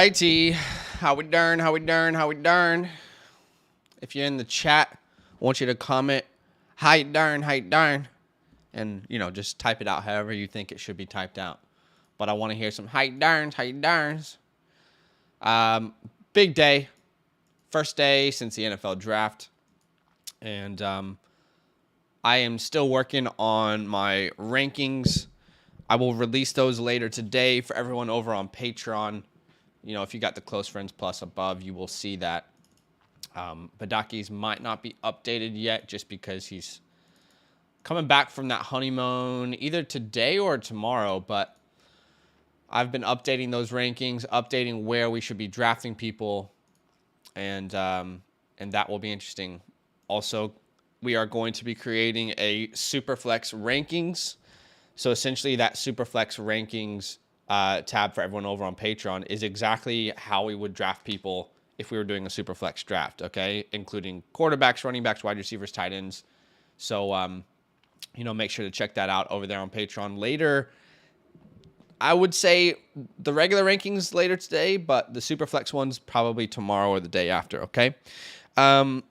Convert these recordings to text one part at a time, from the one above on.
Alrighty, how we darn, how we darn, how we darn. If you're in the chat, I want you to comment, how you darn, and, you know, just type it out however you think it should be typed out. But I want to hear some how you darns. Big day, first day since the NFL draft, and I am still working on my rankings. I will release those later today for everyone over on Patreon. You know, if you got the Close Friends Plus above, you will see that Badaki's might not be updated yet just because he's coming back from that honeymoon either today or tomorrow. But I've been updating those rankings, updating where we should be drafting people, and that will be interesting. Also, we are going to be creating a Superflex rankings. So essentially that Superflex rankings tab for everyone over on Patreon is exactly how we would draft people if we were doing a Superflex draft, okay? Including quarterbacks, running backs, wide receivers, tight ends. So, you know, make sure to check that out over there on Patreon later. I would say the regular rankings later today, but the Superflex ones probably tomorrow or the day after, okay? Shout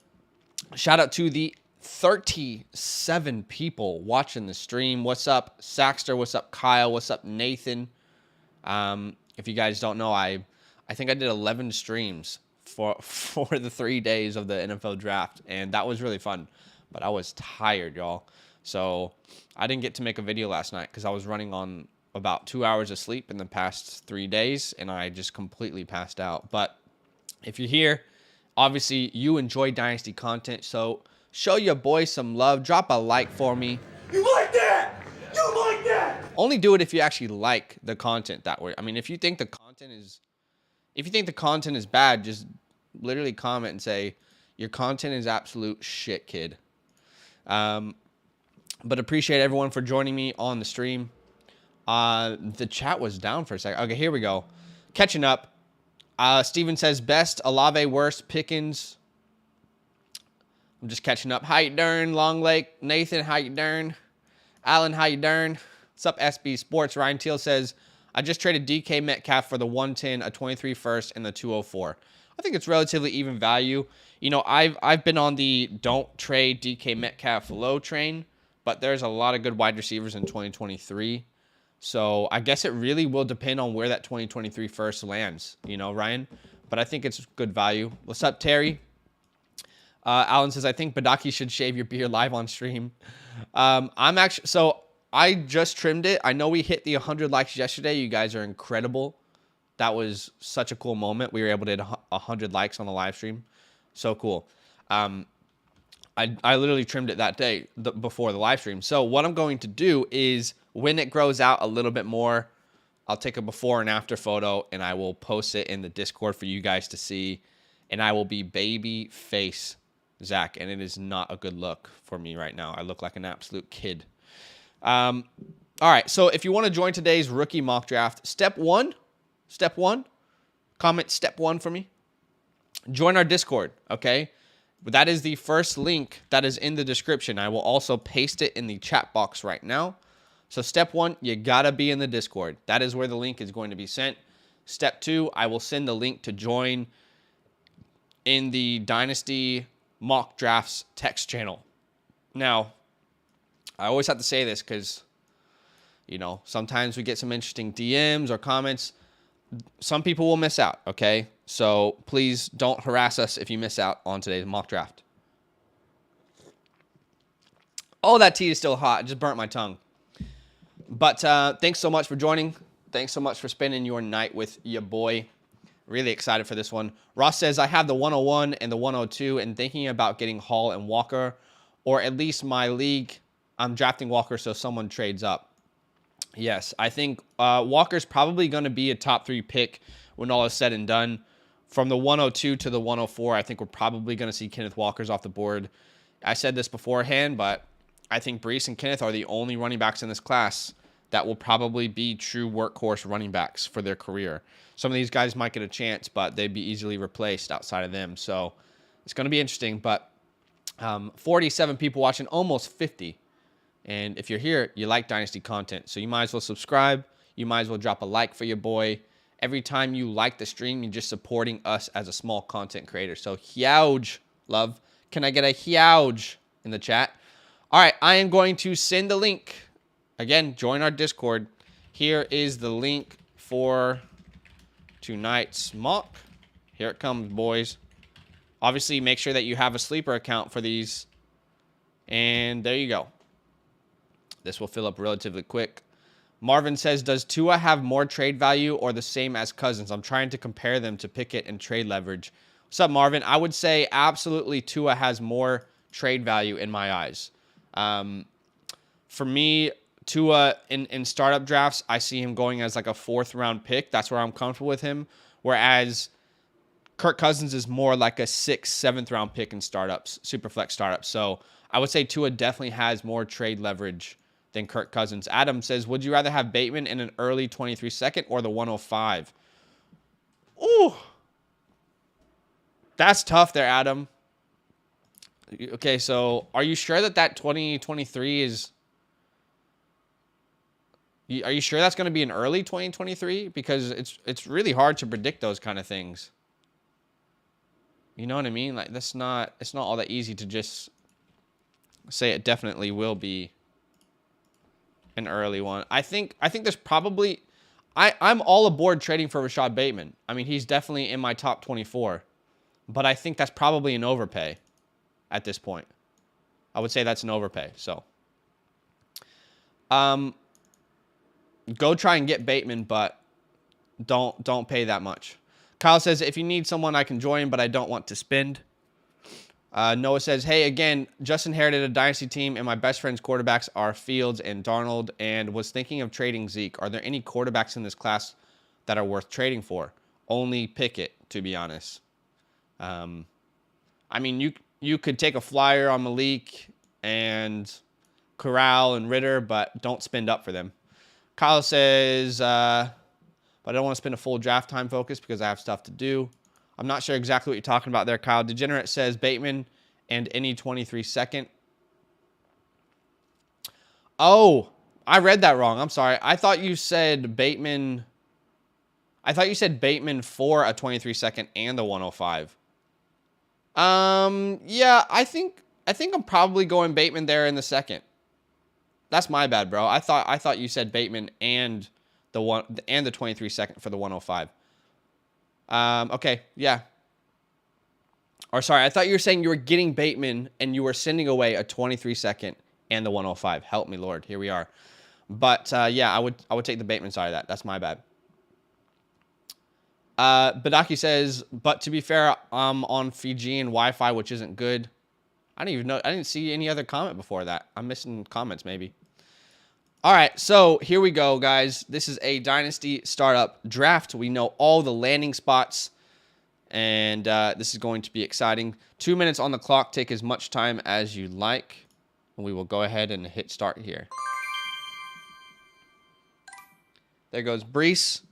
out to the 37 people watching the stream. What's up, Saxter? What's up, Kyle? What's up, Nathan? If you guys don't know, I think I did 11 streams for the 3 days of the NFL draft, and that was really fun. But I was tired, y'all. So I didn't get to make a video last night because I was running on about 2 hours of sleep in the past 3 days, and I just completely passed out. But if you're here, obviously you enjoy Dynasty content, so show your boy some love. Drop a like for me. You like that? You like that? Only do it if you actually like the content that way. I mean, if you think the content is bad, just literally comment and say your content is absolute shit, kid. But appreciate everyone for joining me on the stream. The chat was down for a second. Okay, here we go. Catching up. Steven says best, Olave worst, Pickens. I'm just catching up. How you darn, Long Lake? Nathan, how you darn? Alan, how you darn? What's up, SB Sports? Ryan Teal says, I just traded DK Metcalf for the 110, a 23 first, and the 204. I think it's relatively even value. You know, I've been on the don't trade DK Metcalf low train, but there's a lot of good wide receivers in 2023. So I guess it really will depend on where that 2023 first lands, you know, Ryan. But I think it's good value. What's up, Terry? Alan says, I think Badaki should shave your beard live on stream. So I just trimmed it. I know we hit the 100 likes yesterday. You guys are incredible. That was such a cool moment. We were able to hit 100 likes on the live stream. So cool. I literally trimmed it that day before the live stream. So what I'm going to do is when it grows out a little bit more, I'll take a before and after photo and I will post it in the Discord for you guys to see. And I will be baby face Zach, and it is not a good look for me right now. I look like an absolute kid. All right, so if you want to join today's rookie mock draft, step one, comment step 1 for me. Join our Discord, okay? That is the first link that is in the description. I will also paste it in the chat box right now. So step 1, you got to be in the Discord. That is where the link is going to be sent. Step 2, I will send the link to join in the Dynasty mock drafts text channel. Now, I always have to say this because, you know, sometimes we get some interesting DMs or comments. Some people will miss out, okay? So please don't harass us if you miss out on today's mock draft. Oh, that tea is still hot. It just burnt my tongue. But thanks so much for joining. Thanks so much for spending your night with your boy. Really excited for this one. Ross says, I have the 101 and the 102 and thinking about getting Hall and Walker, or at least my league, I'm drafting Walker so someone trades up. Yes, I think Walker's probably going to be a top 3 pick when all is said and done. From the 102 to the 104, I think we're probably going to see Kenneth Walker's off the board. I said this beforehand, but I think Breece and Kenneth are the only running backs in this class that will probably be true workhorse running backs for their career. Some of these guys might get a chance, but they'd be easily replaced outside of them. So it's going to be interesting. But 47 people watching, almost 50. And if you're here, you like Dynasty content. So you might as well subscribe. You might as well drop a like for your boy. Every time you like the stream, you're just supporting us as a small content creator. So huge love. Can I get a huge in the chat? All right, I am going to send the link. Again, join our Discord. Here is the link for tonight's mock. Here it comes, boys. Obviously, make sure that you have a sleeper account for these. And there you go. This will fill up relatively quick. Marvin says, does Tua have more trade value or the same as Cousins? I'm trying to compare them to Pickett and trade leverage. What's up, Marvin? I would say absolutely Tua has more trade value in my eyes. For me, Tua in startup drafts, I see him going as like a 4th round pick. That's where I'm comfortable with him. Whereas Kirk Cousins is more like a 6th, 7th round pick in startups, super flex startups. So I would say Tua definitely has more trade leverage than Kirk Cousins. Adam says, would you rather have Bateman in an early 23 second or the 105? Ooh. That's tough there, Adam. Okay, so are you sure that 2023 is... Are you sure that's going to be an early 2023? Because it's really hard to predict those kind of things. You know what I mean? Like, it's not all that easy to just say it definitely will be an early one. I think there's probably... I'm all aboard trading for Rashad Bateman. I mean, he's definitely in my top 24. But I think that's probably an overpay at this point. I would say that's an overpay. So, go try and get Bateman, but don't pay that much. Kyle says, if you need someone, I can join, but I don't want to spend. Noah says, hey, again, just inherited a Dynasty team, and my best friend's quarterbacks are Fields and Darnold, and was thinking of trading Zeke. Are there any quarterbacks in this class that are worth trading for? Only Pickett, to be honest. I mean, you could take a flyer on Malik and Corral and Ritter, but don't spend up for them. Kyle says, but I don't want to spend a full draft time focus because I have stuff to do. I'm not sure exactly what you're talking about there, Kyle. Degenerate says Bateman and any 23 second. Oh, I read that wrong. I'm sorry. I thought you said Bateman. I thought you said Bateman for a 23 second and the 105. Yeah, I think I'm probably going Bateman there in the second. That's my bad, bro. I thought you said Bateman and the 23 second for the 105. Okay, yeah. Or sorry, I thought you were saying you were getting Bateman and you were sending away a 23 second and the 105. Help me, Lord. Here we are. But yeah, I would take the Bateman side of that. That's my bad. Badaki says, but to be fair, I'm on Fijian Wi-Fi, which isn't good. I didn't see any other comment before that. I'm missing comments maybe. All right, so here we go, guys. This is a Dynasty startup draft. We know all the landing spots, and this is going to be exciting. 2 minutes on the clock. Take as much time as you like, and we will go ahead and hit start here. There goes Breece.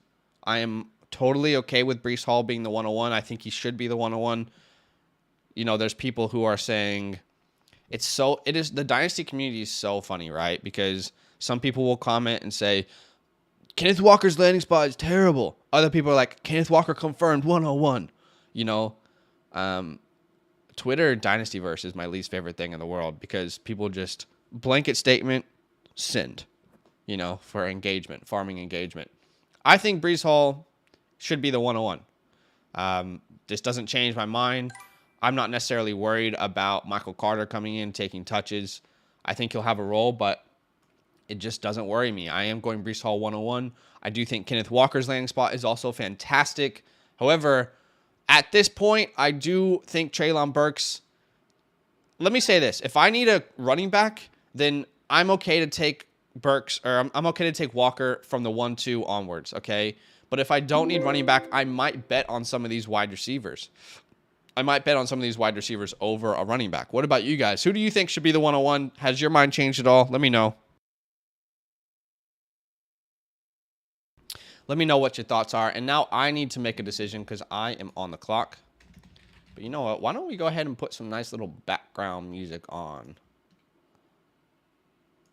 I am totally okay with Breece Hall being the 101. I think he should be the 101. You know, there's people who are saying the Dynasty community is so funny, right? Because some people will comment and say, Kenneth Walker's landing spot is terrible. Other people are like, Kenneth Walker confirmed 101. You know, Twitter Dynastyverse is my least favorite thing in the world because people just blanket statement, send, you know, for engagement, farming engagement. I think Breece Hall should be the 101. This doesn't change my mind. I'm not necessarily worried about Michael Carter coming in, taking touches. I think he'll have a role, but it just doesn't worry me. I am going Breece Hall 101. I do think Kenneth Walker's landing spot is also fantastic. However, at this point, I do think Treylon Burks... Let me say this. If I need a running back, then I'm okay to take Burks, or I'm okay to take Walker from the 1-2 onwards, okay? But if I don't need running back, I might bet on some of these wide receivers. I might bet on some of these wide receivers over a running back. What about you guys? Who do you think should be the 101? Has your mind changed at all? Let me know. Let me know what your thoughts are. And now I need to make a decision because I am on the clock. But you know what? Why don't we go ahead and put some nice little background music on?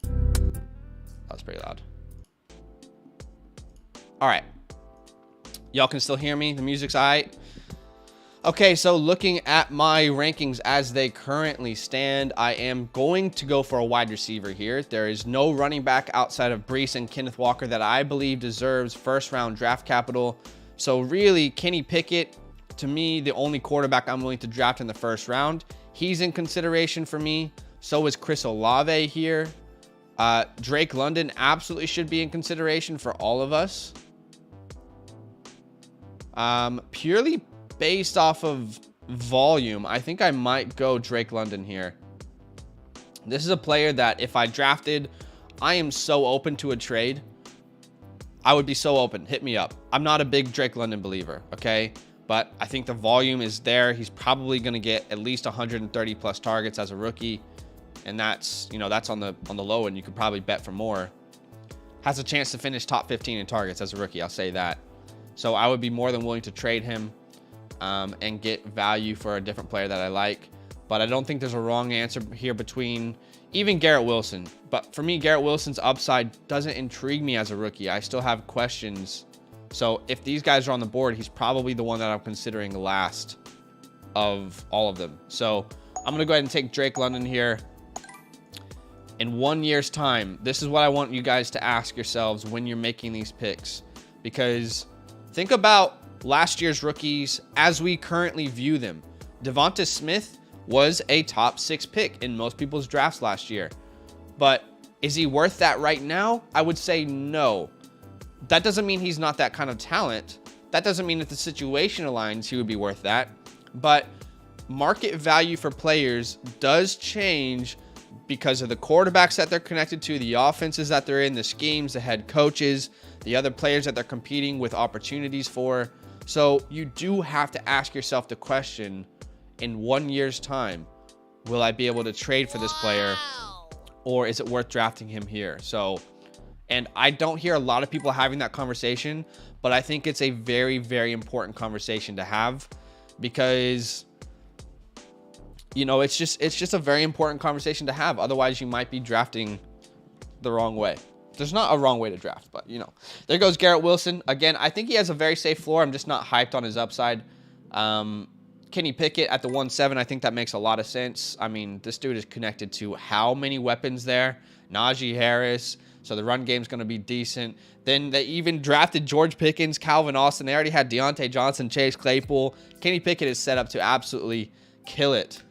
That was pretty loud. All right. Y'all can still hear me? The music's all right? Okay, so looking at my rankings as they currently stand, I am going to go for a wide receiver here. There is no running back outside of Brees and Kenneth Walker that I believe deserves first-round draft capital. So really, Kenny Pickett, to me, the only quarterback I'm willing to draft in the first round. He's in consideration for me. So is Chris Olave here. Drake London absolutely should be in consideration for all of us. Purely based off of volume, I think I might go Drake London here. This is a player that if I drafted, I am so open to a trade. I would be so open. Hit me up. I'm not a big Drake London believer, okay? But I think the volume is there. He's probably going to get at least 130 plus targets as a rookie. And that's, you know, that's on the low end. You could probably bet for more. Has a chance to finish top 15 in targets as a rookie. I'll say that. So I would be more than willing to trade him and get value for a different player that I like. But I don't think there's a wrong answer here between even Garrett Wilson. But for me, Garrett Wilson's upside doesn't intrigue me as a rookie. I still have questions. So if these guys are on the board, he's probably the one that I'm considering last of all of them. So I'm going to go ahead and take Drake London here. In 1 year's time, this is what I want you guys to ask yourselves when you're making these picks. Because think about last year's rookies as we currently view them. Devonta Smith was a top 6 pick in most people's drafts last year. But is he worth that right now? I would say no. That doesn't mean he's not that kind of talent. That doesn't mean if the situation aligns, he would be worth that. But market value for players does change because of the quarterbacks that they're connected to, the offenses that they're in, the schemes, the head coaches, the other players that they're competing with opportunities for. So you do have to ask yourself the question, in 1 year's time, will I be able to trade for this player, or is it worth drafting him here? So, and I don't hear a lot of people having that conversation, but I think it's a very, very important conversation to have because, you know, it's just a very important conversation to have. Otherwise, you might be drafting the wrong way. There's not a wrong way to draft, but, you know. There goes Garrett Wilson. Again, I think he has a very safe floor. I'm just not hyped on his upside. Kenny Pickett at the 1.7, I think that makes a lot of sense. I mean, this dude is connected to how many weapons there? Najee Harris. So the run game's going to be decent. Then they even drafted George Pickens, Calvin Austin. They already had Deontay Johnson, Chase Claypool. Kenny Pickett is set up to absolutely kill it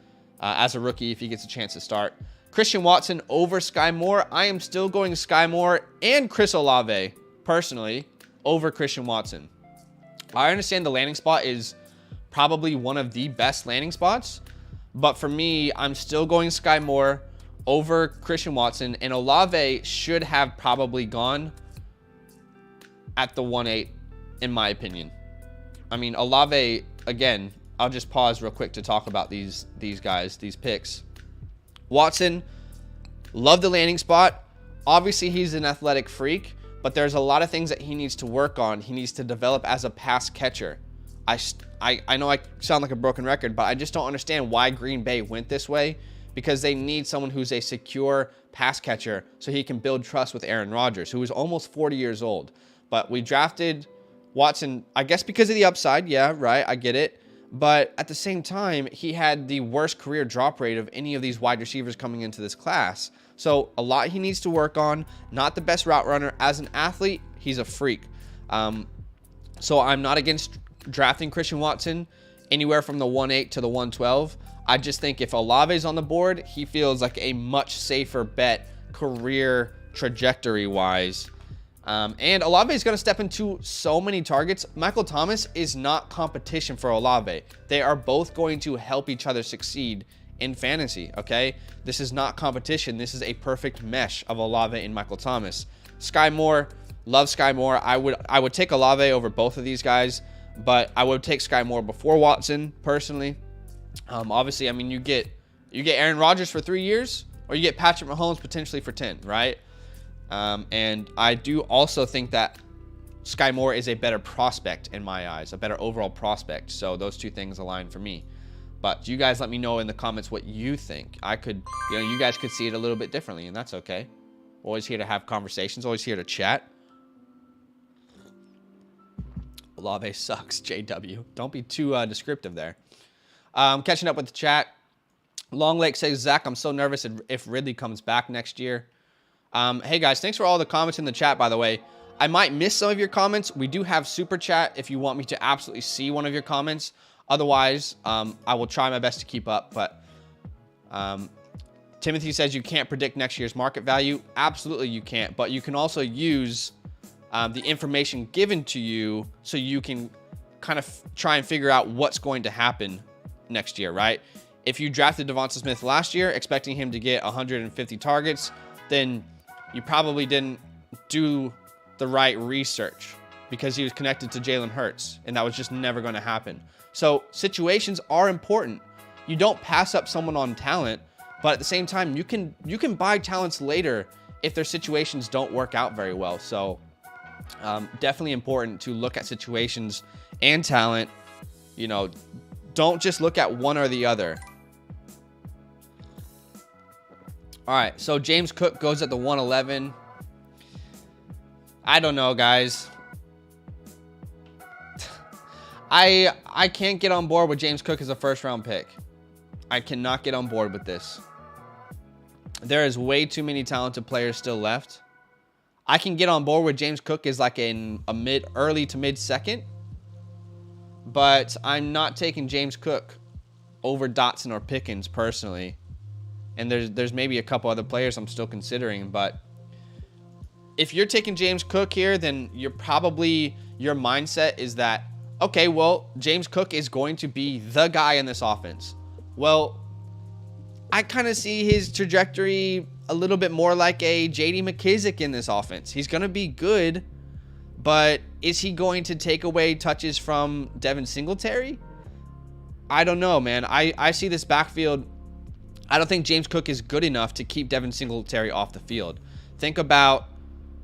as a rookie if he gets a chance to start. Christian Watson over Sky Moore. I am still going Sky Moore and Chris Olave, personally, over Christian Watson. I understand the landing spot is probably one of the best landing spots, but for me, I'm still going Sky Moore over Christian Watson, and Olave should have probably gone at the 1.8, in my opinion. I mean, Olave, again, I'll just pause real quick to talk about these guys, these picks. Watson, love the landing spot. Obviously, he's an athletic freak, but there's a lot of things that he needs to work on. He needs to develop as a pass catcher. I know I sound like a broken record, but I just don't understand why Green Bay went this way, because they need someone who's a secure pass catcher so he can build trust with Aaron Rodgers, who is almost 40 years old. But we drafted Watson, I guess because of the upside. Yeah, right, I get it. But at the same time, he had the worst career drop rate of any of these wide receivers coming into this class. So a lot he needs to work on. Not the best route runner. As an athlete, he's a freak. So I'm not against drafting Christian Watson anywhere from the 1.8 to the 1.12. I just think if Olave's on the board, he feels like a much safer bet career trajectory-wise. And Olave is going to step into so many targets. Michael Thomas is not competition for Olave. They are both going to help each other succeed in fantasy, okay? This is not competition. This is a perfect mesh of Olave and Michael Thomas. Sky Moore, love Sky Moore. I would take Olave over both of these guys, but I would take Sky Moore before Watson, personally. Obviously, I mean, you get Aaron Rodgers for 3 years, or you get Patrick Mahomes potentially for 10, right? And I do also think that Sky Moore is a better prospect in my eyes, a better overall prospect. So those two things align for me. But you guys let me know in the comments what you think. You guys could see it a little bit differently, and that's okay. Always here to have conversations, always here to chat. Olave sucks, JW. Don't be too descriptive there. Catching up with the chat. Long Lake says, Zach, I'm so nervous if Ridley comes back next year. Hey, guys, thanks for all the comments in the chat, by the way. I might miss some of your comments. We do have Super Chat if you want me to absolutely see one of your comments. Otherwise, I will try my best to keep up. But Timothy says you can't predict next year's market value. Absolutely you can't. But you can also use the information given to you so you can kind of try and figure out what's going to happen next year, right? If you drafted Devonta Smith last year expecting him to get 150 targets, then you probably didn't do the right research because he was connected to Jalen Hurts, and that was just never going to happen. So situations are important. You don't pass up someone on talent, but at the same time, you can buy talents later if their situations don't work out very well. So definitely important to look at situations and talent. You know, don't just look at one or the other. All right, so James Cook goes at the 111. I don't know, guys. I can't get on board with James Cook as a first-round pick. I cannot get on board with this. There is way too many talented players still left. I can get on board with James Cook as like in a early to mid-second, but I'm not taking James Cook over Dotson or Pickens personally. And there's maybe a couple other players I'm still considering, but if you're taking James Cook here, then your mindset is that, okay, well, James Cook is going to be the guy in this offense. Well, I kind of see his trajectory a little bit more like a J.D. McKissic in this offense. He's going to be good, but is he going to take away touches from Devin Singletary? I don't know, man. I see this backfield. I don't think James Cook is good enough to keep Devin Singletary off the field. Think about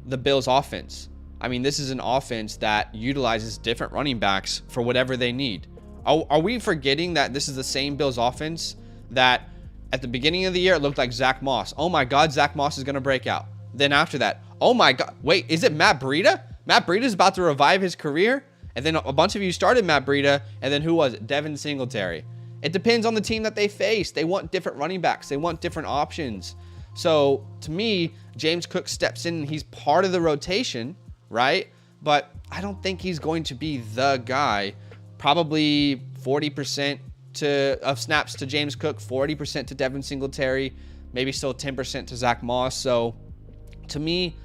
the Bills offense. I mean, this is an offense that utilizes different running backs for whatever they need. Are we forgetting that this is the same Bills offense that at the beginning of the year it looked like Zach Moss? Oh my God, Zach Moss is going to break out. Then after that, oh my God, wait, is it Matt Breida? Matt Breida is about to revive his career? And then a bunch of you started Matt Breida, and then who was it? Devin Singletary. It depends on the team that they face. They want different running backs. They want different options. So to me, James Cook steps in and he's part of the rotation, right? But I don't think he's going to be the guy. Probably 40% of snaps to James Cook, 40% to Devin Singletary, maybe still 10% to Zach Moss. So to me,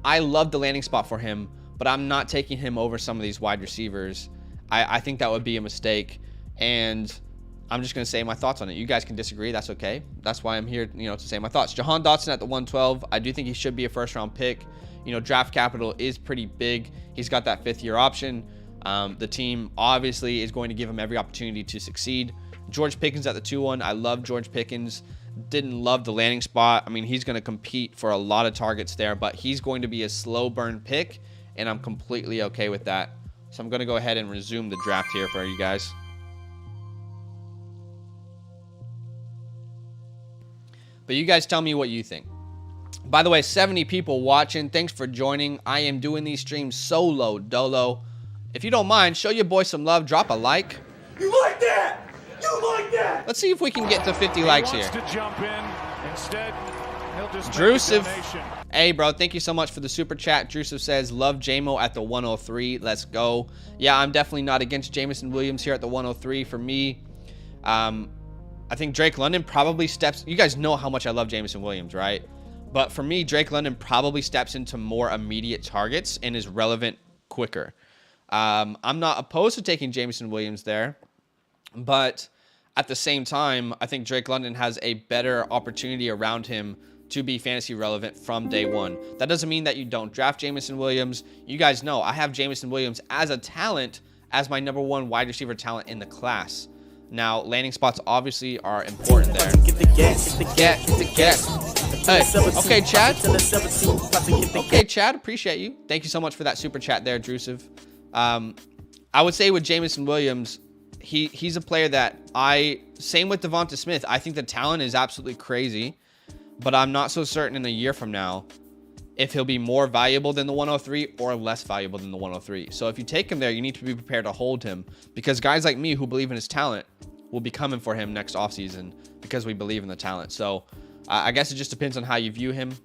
I love the landing spot for him, but I'm not taking him over some of these wide receivers. I think that would be a mistake. And I'm just going to say my thoughts on it. You guys can disagree. That's okay. That's why I'm here, to say my thoughts. Jahan Dotson at the 112. I do think he should be a first-round pick. Draft capital is pretty big. He's got that fifth-year option. The team obviously is going to give him every opportunity to succeed. George Pickens at the 2-1. I love George Pickens. Didn't love the landing spot. I mean, he's going to compete for a lot of targets there, but he's going to be a slow burn pick, and I'm completely okay with that. So I'm going to go ahead and resume the draft here for you guys. But you guys tell me what you think. By the way, 70 people watching. Thanks for joining. I am doing these streams solo dolo. If you don't mind, show your boy some love. Drop a like. You like that? You like that? Let's see if we can get to 50 likes here. To jump in. Instead, he'll just Drusiv. Hey, bro. Thank you so much for the super chat. Drusiv says, love JMO at the 103. Let's go. Yeah, I'm definitely not against Jameson Williams here at the 103 for me. I think Drake London probably steps... You guys know how much I love Jameson Williams, right? But for me, Drake London probably steps into more immediate targets and is relevant quicker. I'm not opposed to taking Jameson Williams there, but at the same time, I think Drake London has a better opportunity around him to be fantasy relevant from day one. That doesn't mean that you don't draft Jameson Williams. You guys know I have Jameson Williams as a talent, as my number one wide receiver talent in the class. Now, landing spots obviously are important there. Get the gas. Hey, okay, Chad. Okay, Chad, appreciate you. Thank you so much for that super chat there, Drusiv. I would say with Jameson Williams, he's a player that same with Devonta Smith. I think the talent is absolutely crazy, but I'm not so certain in a year from now if he'll be more valuable than the 103 or less valuable than the 103. So if you take him there, you need to be prepared to hold him, because guys like me who believe in his talent will be coming for him next offseason because we believe in the talent. So I guess it just depends on how you view him.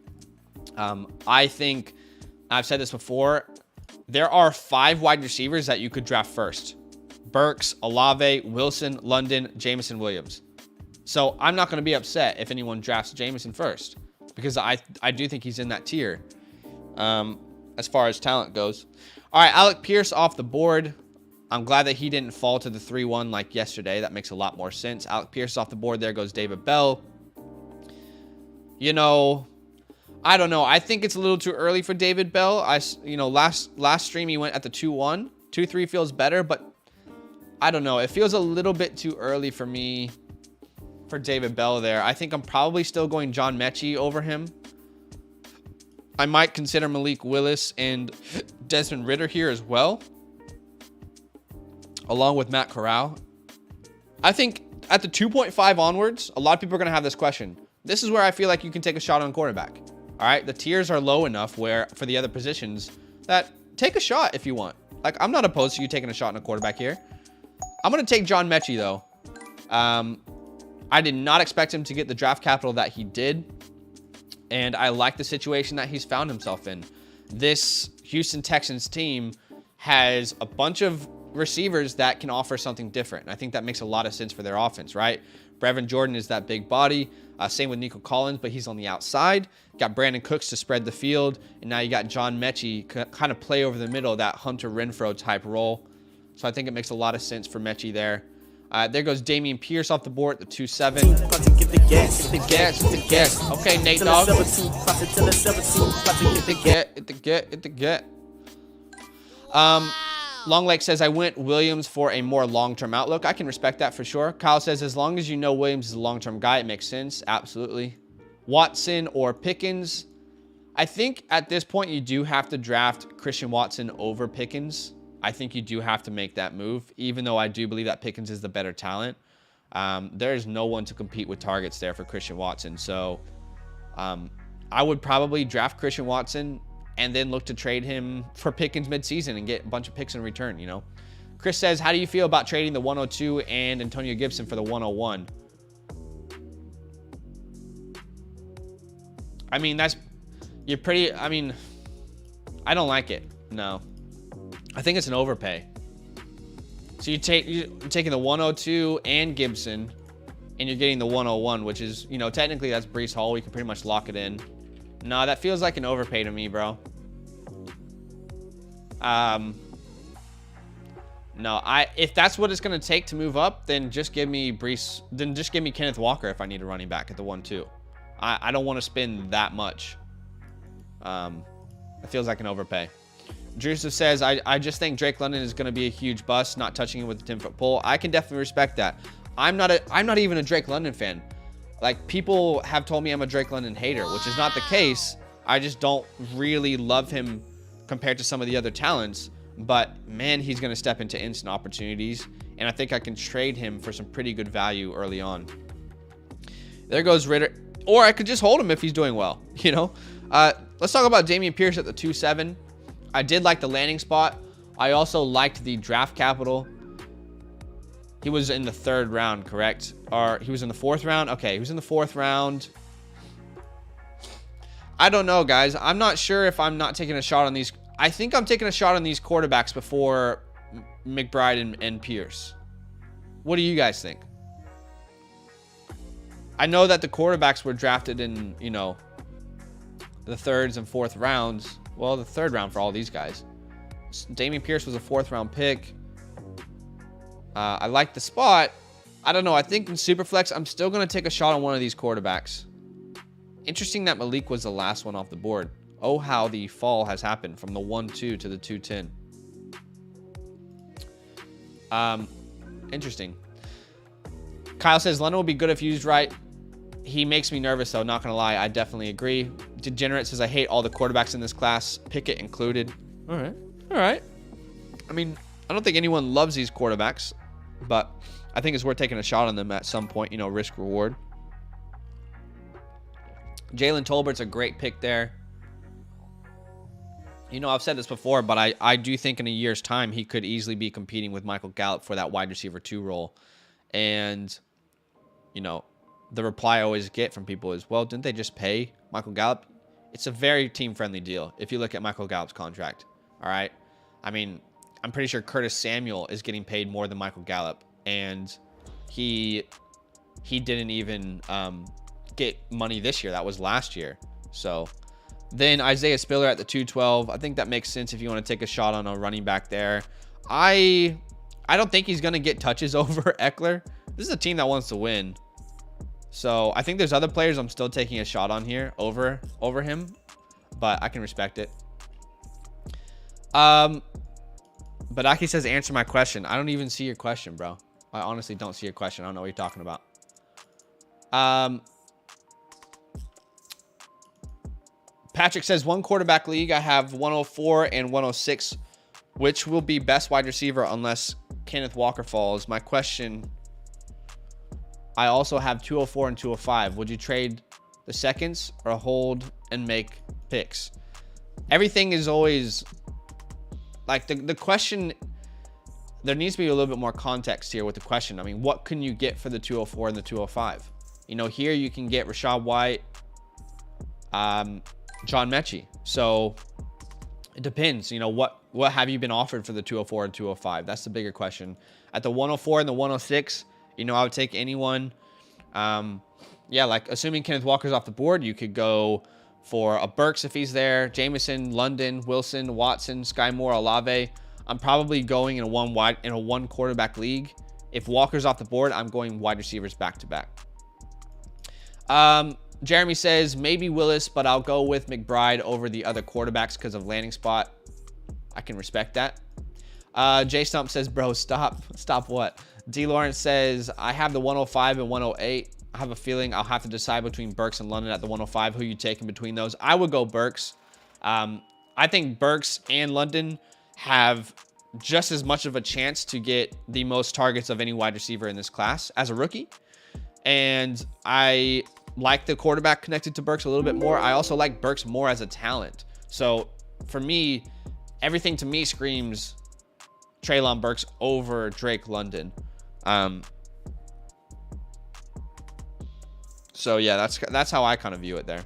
I think, I've said this before, there are 5 wide receivers that you could draft first: Burks, Olave, Wilson, London, Jameson, Williams. So I'm not going to be upset if anyone drafts Jameson first, because I do think he's in that tier as far as talent goes. All right, Alec Pierce off the board. I'm glad that he didn't fall to the 3-1 like yesterday. That makes a lot more sense. Alec Pierce off the board. There goes David Bell. You know, I don't know. I think it's a little too early for David Bell. Last stream he went at the 2-1. 2-3 feels better, but I don't know. It feels a little bit too early for me for David Bell there. I think I'm probably still going John Mechie over him. I might consider Malik Willis and Desmond Ridder here as well, along with Matt Corral. I think at the 2.5 onwards, a lot of people are going to have this question. This is where I feel like you can take a shot on quarterback. All right, the tiers are low enough where for the other positions that take a shot if you want. Like, I'm not opposed to you taking a shot on a quarterback here. I'm going to take John Mechie, though. I did not expect him to get the draft capital that he did, and I like the situation that he's found himself in. This Houston Texans team has a bunch of receivers that can offer something different, and I think that makes a lot of sense for their offense, right? Brevin Jordan is that big body. Same with Nico Collins, but he's on the outside. Got Brandon Cooks to spread the field, and now you got John Mechie kind of play over the middle, that Hunter Renfrow type role. So I think it makes a lot of sense for Mechie there. There goes Damian Pierce off the board at the 2-7. Get the guess. Okay, Nate Dogg. Get the get. Longlake says, I went Williams for a more long-term outlook. I can respect that for sure. Kyle says, as long as you know Williams is a long-term guy, it makes sense. Absolutely. Watson or Pickens. I think at this point you do have to draft Christian Watson over Pickens. I think you do have to make that move, even though I do believe that Pickens is the better talent. There is no one to compete with targets there for Christian Watson. So I would probably draft Christian Watson and then look to trade him for Pickens midseason and get a bunch of picks in return, you know. Chris says, how do you feel about trading the 102 and Antonio Gibson for the 101? I mean, I don't like it. No. I think it's an overpay. So you're taking the 102 and Gibson, and you're getting the 101, which is, you know, technically that's Breece Hall. We can pretty much lock it in. No, that feels like an overpay to me, bro. No, if that's what it's gonna take to move up, then just give me Breece. Then just give me Kenneth Walker if I need a running back at the 1-2. I don't want to spend that much. It feels like an overpay. Joseph says, I just think Drake London is going to be a huge bust, not touching him with the 10-foot pole. I can definitely respect that. I'm not even a Drake London fan. Like, people have told me I'm a Drake London hater, which is not the case. I just don't really love him compared to some of the other talents. But, man, he's going to step into instant opportunities. And I think I can trade him for some pretty good value early on. There goes Ridder. Or I could just hold him if he's doing well, you know. Let's talk about Damian Pierce at the 2-7. I did like the landing spot. I also liked the draft capital. He was in the 3rd round, correct? Or he was in the 4th round? Okay, he was in the 4th round. I don't know, guys. I'm not sure if I'm not taking a shot on these. I think I'm taking a shot on these quarterbacks before McBride and Pierce. What do you guys think? I know that the quarterbacks were drafted in, you know, the 3rd and 4th rounds. Well, the 3rd round for all these guys. Damian Pierce was a 4th round pick. I like the spot. I don't know. I think in Superflex, I'm still going to take a shot on one of these quarterbacks. Interesting that Malik was the last one off the board. Oh, how the fall has happened from the 1-2 to the 2-10. Interesting. Kyle says, London will be good if used right. He makes me nervous, though. Not going to lie. I definitely agree. Degenerate says, I hate all the quarterbacks in this class, Pickett included. All right. All right. I mean, I don't think anyone loves these quarterbacks, but I think it's worth taking a shot on them at some point, you know, risk reward. Jalen Tolbert's a great pick there. You know, I've said this before, but I do think in a year's time he could easily be competing with Michael Gallup for that wide receiver 2 role. And, you know, the reply I always get from people is, well, didn't they just pay Michael Gallup? It's a very team-friendly deal if you look at Michael Gallup's contract. All right? I mean, I'm pretty sure Curtis Samuel is getting paid more than Michael Gallup. And he didn't even get money this year. That was last year. So then Isaiah Spiller at the 212. I think that makes sense if you want to take a shot on a running back there. I don't think he's going to get touches over Eckler. This is a team that wants to win. So I think there's other players I'm still taking a shot on here over him, but I can respect it. But Aki says, answer my question. I don't even see your question, bro. I honestly don't see your question. I don't know what you're talking about. Patrick says, one quarterback league. I have 104 and 106. Which will be best wide receiver unless Kenneth Walker falls? My question, I also have 204 and 205. Would you trade the seconds or hold and make picks? Everything is always like the question. There needs to be a little bit more context here with the question. I mean, what can you get for the 204 and the 205? You know, here you can get Rachaad White, John Mechie. So it depends. You know, what have you been offered for the 204 and 205? That's the bigger question. At the 104 and the 106, you know, I would take anyone. Yeah, like assuming Kenneth Walker's off the board, you could go for a Burks if he's there, Jameson, London, Wilson, Watson, Sky Moore, Olave. I'm probably going in a one quarterback league. If Walker's off the board, I'm going wide receivers back to back. Jeremy says maybe Willis, but I'll go with McBride over the other quarterbacks because of landing spot. I can respect that. J Stump says, bro, stop what? D Lawrence says, I have the 105 and 108. I have a feeling I'll have to decide between Burks and London at the 105. Who you taking between those? I would go Burks. I think Burks and London have just as much of a chance to get the most targets of any wide receiver in this class as a rookie. And I like the quarterback connected to Burks a little bit more. I also like Burks more as a talent. So for me, everything to me screams Treylon Burks over Drake London. So yeah, that's how I kind of view it there.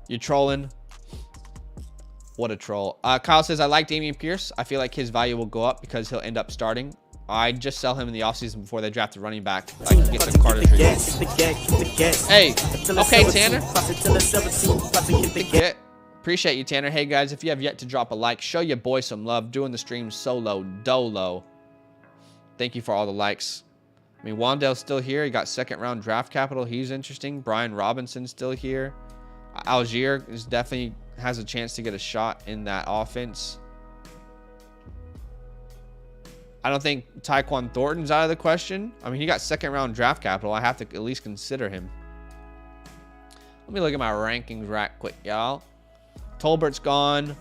You're trolling. What a troll. Kyle says, I like Dameon Pierce. I feel like his value will go up because he'll end up starting. I'd just sell him in the offseason before they draft a running back. I can get some Carter trees. Hey, okay, Tanner. Appreciate you, Tanner. Hey, guys, if you have yet to drop a like, show your boy some love. Doing the stream solo dolo. Thank you for all the likes. I mean, Wan'Dale's still here. He got second-round draft capital. He's interesting. Brian Robinson's still here. Algier is definitely has a chance to get a shot in that offense. I don't think Tyquan Thornton's out of the question. I mean, he got second-round draft capital. I have to at least consider him. Let me look at my rankings right quick, y'all. Tolbert's gone.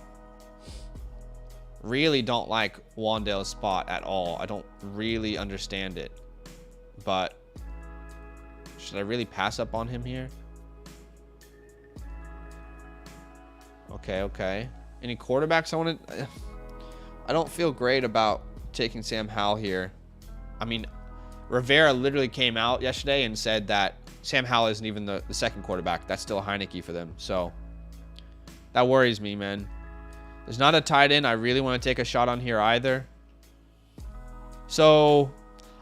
Really don't like Wan'Dale's spot at all. I don't really understand it. But should I really pass up on him here? Okay. Any quarterbacks I want to... I don't feel great about taking Sam Howell here. I mean, Rivera literally came out yesterday and said that Sam Howell isn't even the second quarterback. That's still Heineke for them. So that worries me, man. There's not a tight end I really want to take a shot on here either. So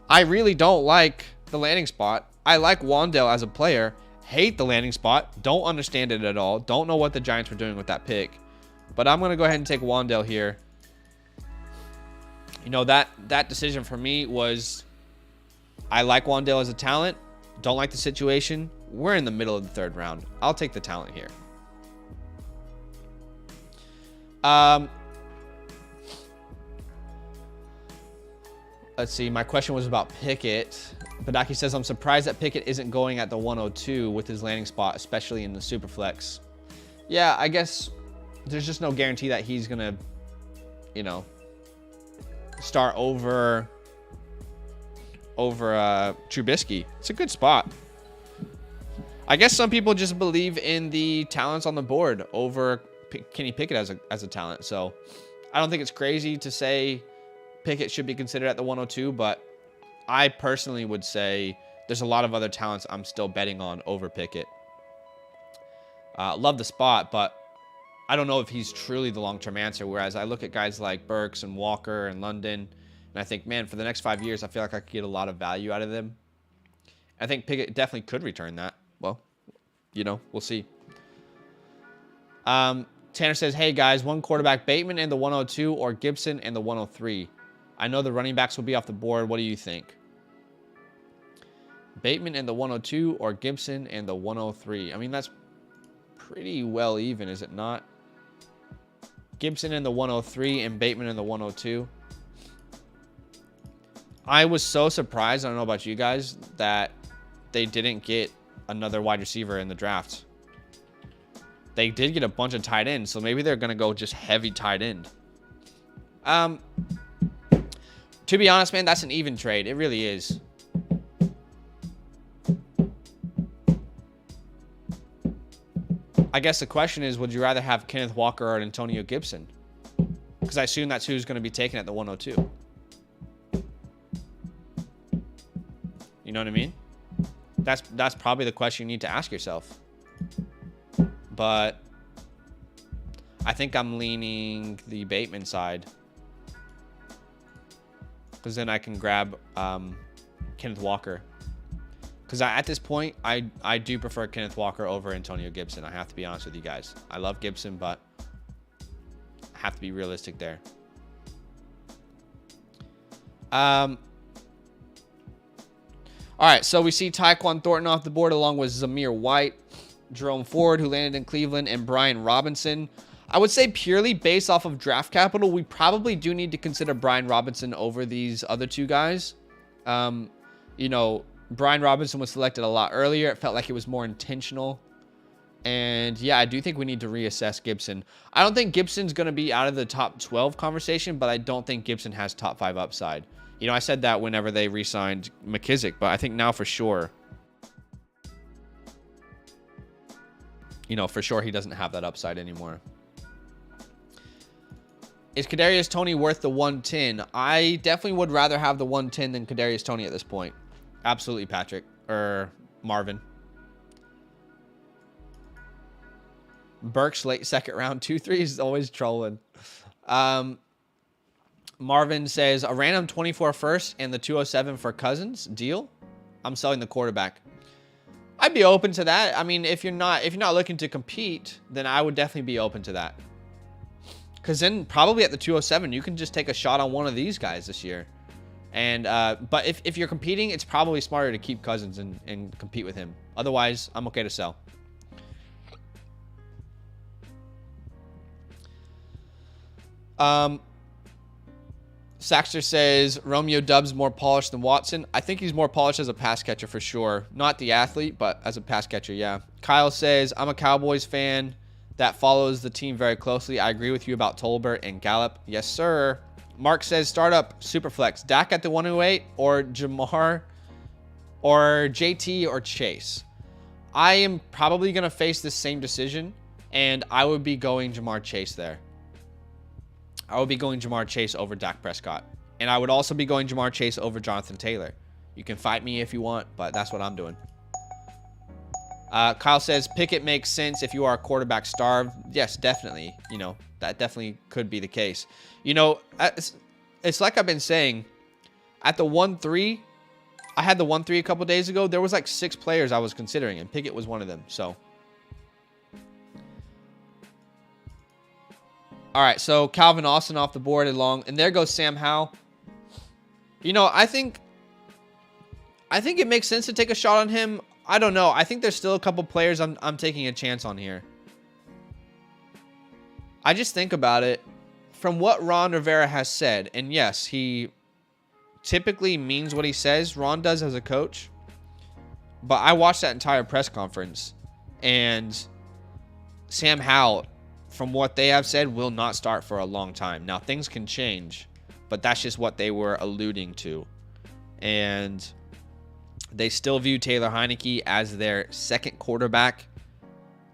I really don't like the landing spot. I like Wan'Dale as a player. Hate the landing spot. Don't understand it at all. Don't know what the Giants were doing with that pick. But I'm going to go ahead and take Wan'Dale here. You know, that decision for me was I like Wan'Dale as a talent. Don't like the situation. We're in the middle of the third round. I'll take the talent here. Let's see. My question was about Pickett. Badaki says, I'm surprised that Pickett isn't going at the 102 with his landing spot, especially in the Superflex. Yeah, I guess there's just no guarantee that he's going to, you know, start over Trubisky. It's a good spot. I guess some people just believe in the talents on the board over Kenny Pickett as a talent. So I don't think it's crazy to say Pickett should be considered at the 102, but I personally would say there's a lot of other talents I'm still betting on over Pickett. Love the spot, but I don't know if he's truly the long-term answer. Whereas I look at guys like Burks and Walker and London, and I think, man, for the next 5 years, I feel like I could get a lot of value out of them. I think Pickett definitely could return that. Well, we'll see. Tanner says, hey, guys, one quarterback, Bateman in the 102 or Gibson in the 103. I know the running backs will be off the board. What do you think? Bateman in the 102 or Gibson in the 103. I mean, that's pretty well even, is it not? Gibson in the 103 and Bateman in the 102. I was so surprised, I don't know about you guys, that they didn't get another wide receiver in the draft. They did get a bunch of tight ends, so maybe they're going to go just heavy tight end. To be honest, man, that's an even trade. It really is. I guess the question is, would you rather have Kenneth Walker or Antonio Gibson? Because I assume that's who's going to be taken at the 102. You know what I mean? That's probably the question you need to ask yourself. But I think I'm leaning the Bateman side. Because then I can grab Kenneth Walker. Because at this point, I do prefer Kenneth Walker over Antonio Gibson. I have to be honest with you guys. I love Gibson, but I have to be realistic there. All right, so we see Tyquan Thornton off the board along with Zamir White, Jerome Ford, who landed in Cleveland, and Brian Robinson. I would say purely based off of draft capital, we probably do need to consider Brian Robinson over these other two guys. Brian Robinson was selected a lot earlier. It felt like it was more intentional. And yeah, I do think we need to reassess Gibson. I don't think Gibson's going to be out of the top 12 conversation, but I don't think Gibson has top 5 upside. I said that whenever they re-signed McKissick, but I think now for sure, for sure he doesn't have that upside anymore. Is Kadarius Toney worth the 110? I definitely would rather have the 110 than Kadarius Toney at this point. Absolutely, Patrick. Or Marvin. Burks late second round. 2-3 is always trolling. Marvin says, a random 24 first and the 207 for Cousins. Deal? I'm selling the quarterback. I'd be open to that. I mean, if you're not looking to compete, then I would definitely be open to that. Because then probably at the 207, you can just take a shot on one of these guys this year. And but if you're competing, it's probably smarter to keep Cousins and compete with him. Otherwise, I'm okay to sell. Saxter says Romeo Doubs more polished than Watson. I think he's more polished as a pass catcher for sure. Not the athlete, but as a pass catcher, yeah. Kyle says, I'm a Cowboys fan that follows the team very closely. I agree with you about Tolbert and Gallup. Yes, sir. Mark says, startup Superflex. Dak at the 108 or Jamar or JT or Chase. I am probably going to face this same decision, and I would be going Jamar Chase there. I would be going Jamar Chase over Dak Prescott. And I would also be going Jamar Chase over Jonathan Taylor. You can fight me if you want, but that's what I'm doing. Kyle says, Pickett makes sense if you are a quarterback starved. Yes, definitely. That definitely could be the case. It's like I've been saying, at the 1-3, I had the 1-3 a couple days ago. There was like 6 players I was considering, and Pickett was one of them. So, all right. So Calvin Austin off the board and there goes Sam Howell. I think it makes sense to take a shot on him. I don't know. I think there's still a couple players I'm taking a chance on here. I just think about it from what Ron Rivera has said, and yes, he typically means what he says. Ron does as a coach. But I watched that entire press conference, and Sam Howell, from what they have said, will not start for a long time. Now, things can change, but that's just what they were alluding to. And they still view Taylor Heineke as their second quarterback.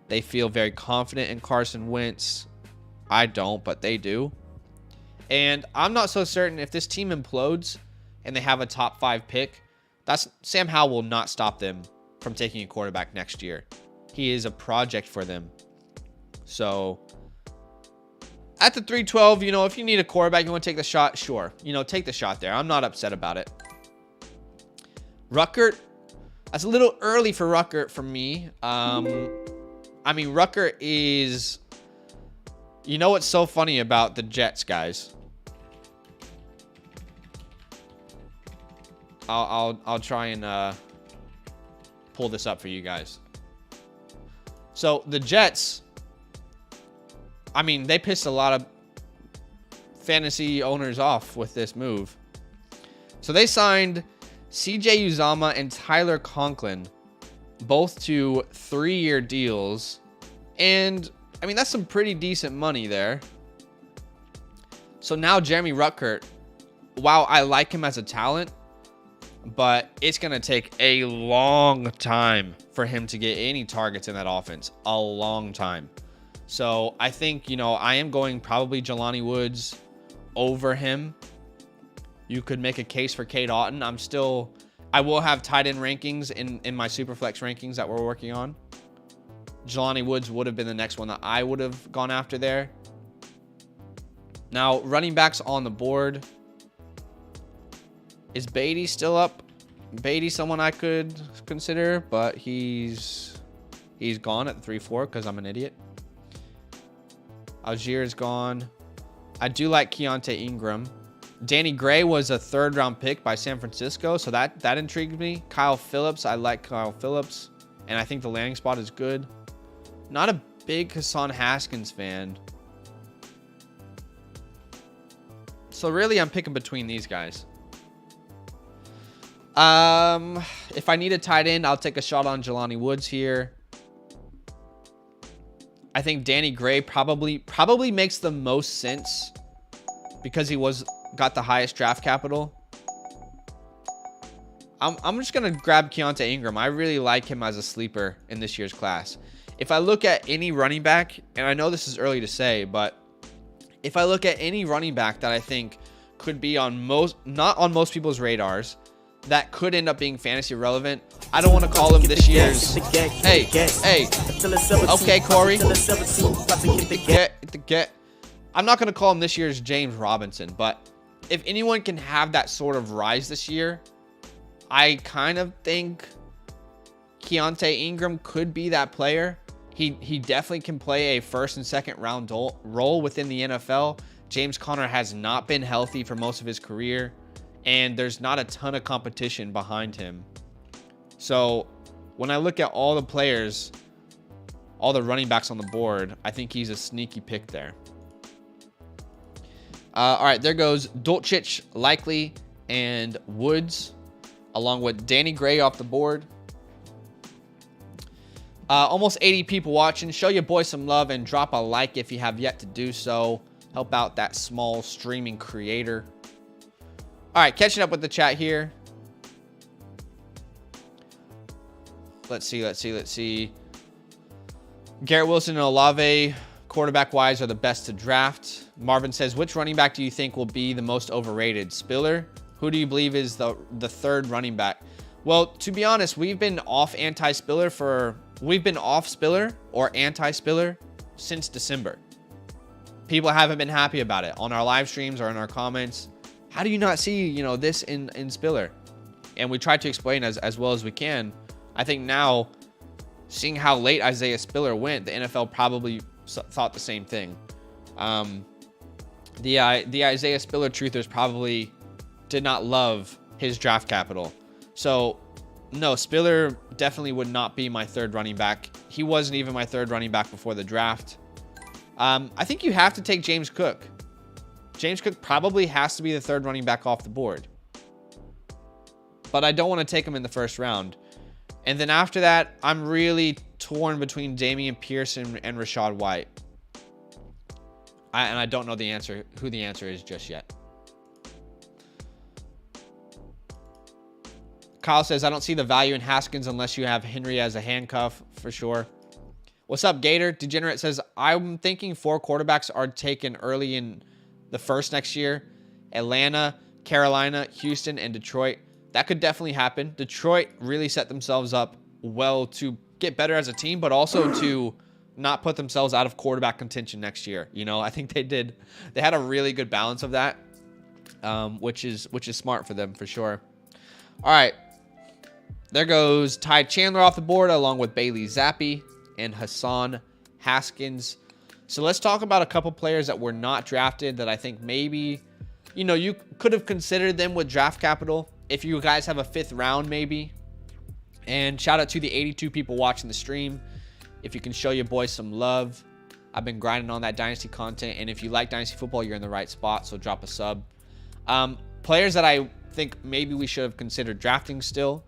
They feel very confident in Carson Wentz. I don't, but they do. And I'm not so certain if this team implodes and they have a top 5 pick, Sam Howell will not stop them from taking a quarterback next year. He is a project for them. So at the 312, if you need a quarterback, you want to take the shot, sure. Take the shot there. I'm not upset about it. Ruckert, that's a little early for Ruckert for me. Ruckert is... what's so funny about the Jets, guys? I'll try and pull this up for you guys. So the Jets, they pissed a lot of fantasy owners off with this move. So they signed CJ Uzomah and Tyler Conklin, both to 3-year deals. And, that's some pretty decent money there. So now Jeremy Ruckert, while I like him as a talent, but it's going to take a long time for him to get any targets in that offense. A long time. So I think, I am going probably Jelani Woods over him. You could make a case for Cade Otton. I will have tight end rankings in my Superflex rankings that we're working on. Jelani Woods would have been the next one that I would have gone after there. Now, running backs on the board. Is Beatty still up? Beatty someone I could consider, but he's gone at the 3-4 because I'm an idiot. Algier is gone. I do like Keontae Ingram. Danny Gray was a 3rd-round pick by San Francisco, so that intrigued me. Kyle Phillips, I like Kyle Phillips, and I think the landing spot is good. Not a big Hassan Haskins fan. So really, I'm picking between these guys. If I need a tight end, I'll take a shot on Jelani Woods here. I think Danny Gray probably makes the most sense because he got the highest draft capital. I'm just gonna grab Keontae Ingram. I really like him as a sleeper in this year's class. If I look at any running back, and I know this is early to say, but if I look at any running back that I think could be not on most people's radars, that could end up being fantasy relevant. I don't want to call him this year's. Hey. Okay, Corey. I'm not going to call him this year's James Robinson, but if anyone can have that sort of rise this year, I kind of think Keontae Ingram could be that player. He definitely can play a 1st and 2nd round role within the NFL. James Conner has not been healthy for most of his career, and there's not a ton of competition behind him. So when I look at all the players, all the running backs on the board, I think he's a sneaky pick there. All right, there goes Dulcich, Likely, and Woods, along with Danny Gray off the board. Almost 80 people watching. Show your boy some love and drop a like if you have yet to do so. Help out that small streaming creator. All right, catching up with the chat here. Let's see. Garrett Wilson and Olave, quarterback-wise, are the best to draft. Marvin says, which running back do you think will be the most overrated? Spiller? Who do you believe is the 3rd running back? Well, to be honest, we've been off Spiller or anti-Spiller since December. People haven't been happy about it on our live streams or in our comments. How do you not see, this in Spiller? And we tried to explain as well as we can. I think now, seeing how late Isaiah Spiller went, the NFL probably thought the same thing. The Isaiah Spiller truthers probably did not love his draft capital. So, no, Spiller definitely would not be my 3rd running back. He wasn't even my 3rd running back before the draft. I think you have to take James Cook. James Cook probably has to be the 3rd running back off the board. But I don't want to take him in the 1st round. And then after that, I'm really torn between Dameon Pierce and Rachaad White. And I don't know who the answer is just yet. Kyle says, I don't see the value in Haskins unless you have Henry as a handcuff, for sure. What's up, Gator? Degenerate says, I'm thinking 4 quarterbacks are taken early in the first next year. Atlanta, Carolina, Houston, and Detroit. That could definitely happen. Detroit really set themselves up well to get better as a team, but also to not put themselves out of quarterback contention next year. You know, I think they did. They had a really good balance of that, which is smart for them for sure. All right. There goes Ty Chandler off the board along with Bailey Zappi and Hassan Haskins. So let's talk about a couple players that were not drafted that I think maybe, you know, you could have considered them with draft capital if you guys have a 5th round maybe. And shout out to the 82 people watching the stream. If you can show your boys some love. I've been grinding on that Dynasty content. And if you like Dynasty football, you're in the right spot. So drop a sub. Players that I think maybe we should have considered drafting still.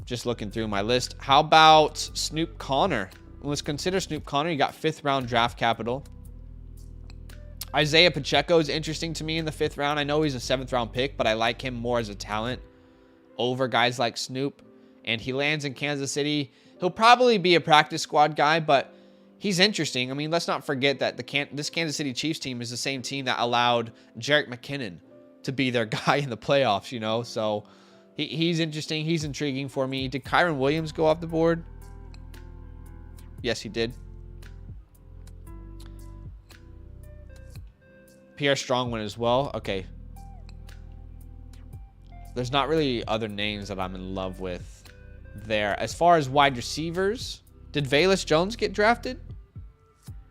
Just looking through my list. How about Snoop Connor? Let's consider Snoop Connor. He got 5th round draft capital. Isaiah Pacheco is interesting to me in the 5th round. I know he's a 7th round pick, but I like him more as a talent over guys like Snoop. And he lands in Kansas City. He'll probably be a practice squad guy, but he's interesting. I mean, let's not forget that this Kansas City Chiefs team is the same team that allowed Jerick McKinnon to be their guy in the playoffs, you know? So he's interesting. He's intriguing for me. Did Kyron Williams go off the board? Yes, he did. Pierre Strong went as well. Okay. There's not really other names that I'm in love with there. As far as wide receivers, did Velus Jones get drafted?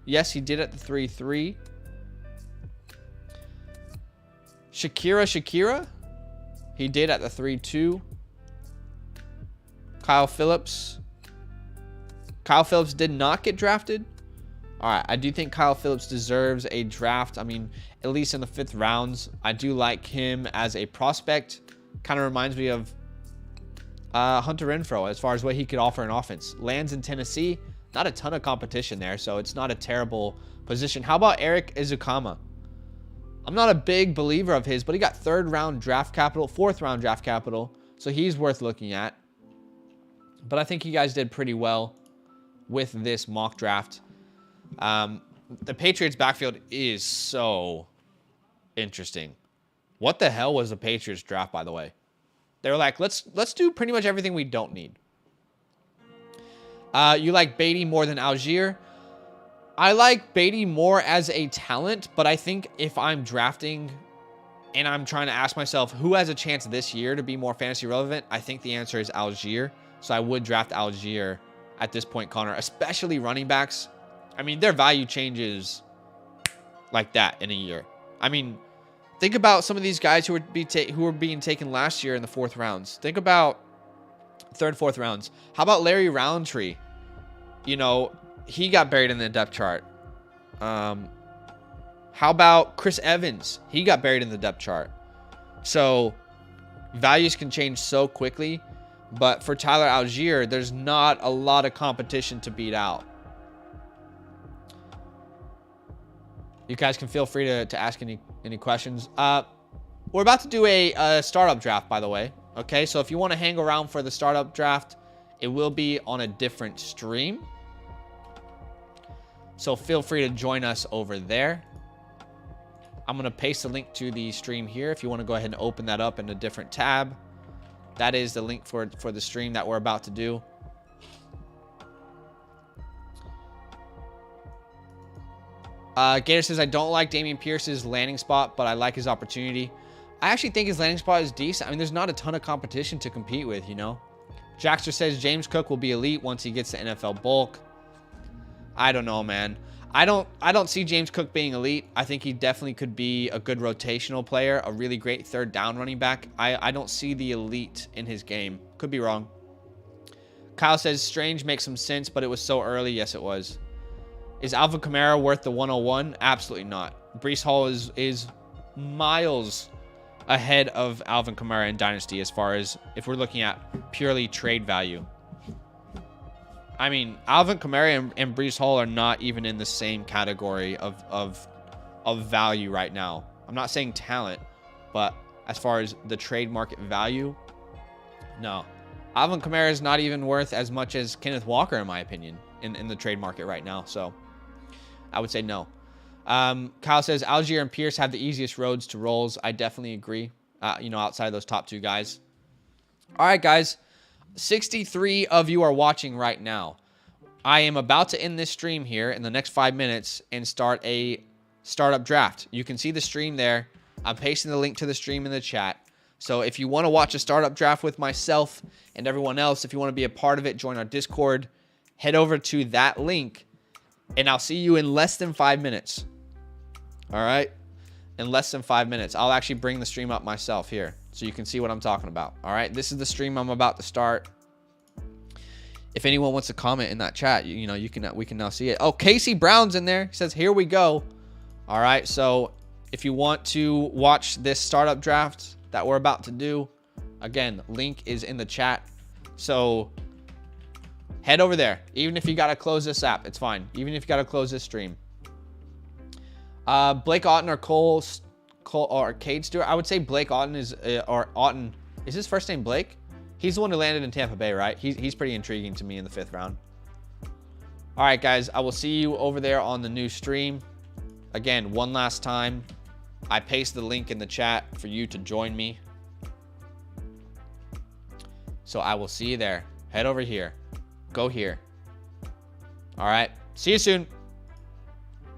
Yes, he did at the 3-3. Shakira? He did at the 3-2. Kyle Phillips. Kyle Phillips did not get drafted. All right, I do think Kyle Phillips deserves a draft. I mean, at least in the 5th rounds. I do like him as a prospect. Kind of reminds me of Hunter Renfrow as far as what he could offer in offense. Lands in Tennessee. Not a ton of competition there, so it's not a terrible position. How about Eric Izukama? I'm not a big believer of his, but he got 3rd round draft capital, 4th round draft capital, so he's worth looking at. But I think you guys did pretty well with this mock draft. The Patriots backfield is so interesting. What the hell was the Patriots draft, by the way? They were like, let's do pretty much everything we don't need. You like Beatty more than Algier? I like Beatty more as a talent, but I think if I'm drafting and I'm trying to ask myself who has a chance this year to be more fantasy relevant, I think the answer is Algier. So I would draft Algier at this point, Connor, especially running backs. I mean, their value changes like that in a year. I mean, think about some of these guys who were being taken last year in the 4th rounds. Think about 3rd, 4th rounds. How about Larry Roundtree? You know, he got buried in the depth chart. How about Chris Evans? He got buried in the depth chart. So values can change so quickly. But for Tyler Algier, there's not a lot of competition to beat out. You guys can feel free to ask any questions. We're about to do a startup draft, by the way. Okay, so if you want to hang around for the startup draft, it will be on a different stream. So feel free to join us over there. I'm going to paste the link to the stream here if you want to go ahead and open that up in a different tab. That is the link for the stream that we're about to do. Gator says, I don't like Dameon Pierce's landing spot, but I like his opportunity. I actually think his landing spot is decent. I mean, there's not a ton of competition to compete with, you know. Jackster says James Cook will be elite once he gets the NFL bulk. I don't know, man. I don't see James Cook being elite. I think he definitely could be a good rotational player, a really great 3rd down running back. I don't see the elite in his game. Could be wrong. Kyle says Strange makes some sense, but it was so early. Yes, it was. Is Alvin Kamara worth the 101? Absolutely not. Breece Hall is miles ahead of Alvin Kamara in Dynasty as far as if we're looking at purely trade value. I mean, Alvin Kamara and Breece Hall are not even in the same category of value right now. I'm not saying talent, but as far as the trade market value, no. Alvin Kamara is not even worth as much as Kenneth Walker, in my opinion, in the trade market right now. So I would say no. Kyle says Algier and Pierce have the easiest roads to roles. I definitely agree. You know, outside of those top 2 guys. All right, guys. 63 of you are watching right now. I am about to end this stream here in the next 5 minutes and start a startup draft. You can see the stream there. I'm pasting the link to the stream in the chat. So if you want to watch a startup draft with myself and everyone else, if you want to be a part of it, join our Discord, head over to that link, and I'll see you in less than 5 minutes. All right? In less than 5 minutes. I'll actually bring the stream up myself here so you can see what I'm talking about. All right? This is the stream I'm about to start. If anyone wants to comment in that chat, you know, we can now see it. Oh, Casey Brown's in there. He says, "Here we go." All right? So if you want to watch this startup draft that we're about to do, again, link is in the chat. So head over there. Even if you got to close this app, it's fine. Even if you got to close this stream. Blake Otten or Cole or Cade Stewart. I would say Blake Otten is, or Otten. Is his first name Blake? He's the one who landed in Tampa Bay, right? He's pretty intriguing to me in the 5th round. All right, guys. I will see you over there on the new stream. Again, one last time. I pasted the link in the chat for you to join me. So I will see you there. Head over here. Go here. All right. See you soon.